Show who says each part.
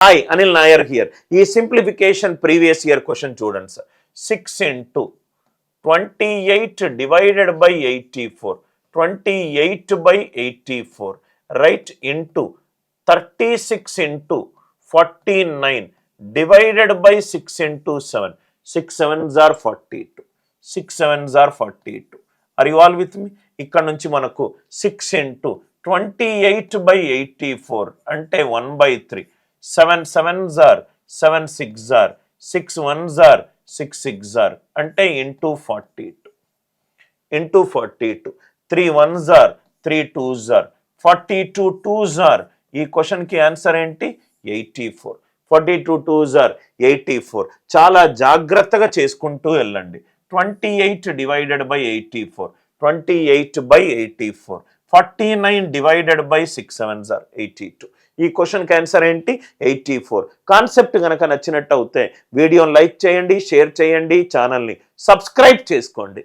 Speaker 1: Hi, Anil Nair here. ఈ simplification previous year question చూడండి sir. 6 into 28 divided by 84. 28 by 84, right, into 36 into 49 divided by 6 into 7. 6 sevens are 42. 6 sevens are 42. Are you all with me? ఇక్కడ నుంచి మనకు 6 into 28 by 84 అంటే 1/3. 7 sevens are 7 6s are 6 1s are 6 6s are అంటే into 42 into 42. 3 1s are 3 2s are 42 2s are. ఈ క్వశ్చన్కి answer ఏంటి? 84. 42 2s are 84. చాలా జాగ్రత్తగా చేసుకుంటూ వెళ్ళండి. 28 divided by 84. 28 by 84. 49 divided by 6 sevens are 82. ఈ క్వశ్చన్కి ఆన్సర్ ఏంటి? 84. కాన్సెప్ట్ కనుక నచ్చినట్టు అయితే వీడియోని లైక్ చేయండి, షేర్ చేయండి, ఛానల్ని సబ్స్క్రైబ్ చేసుకోండి.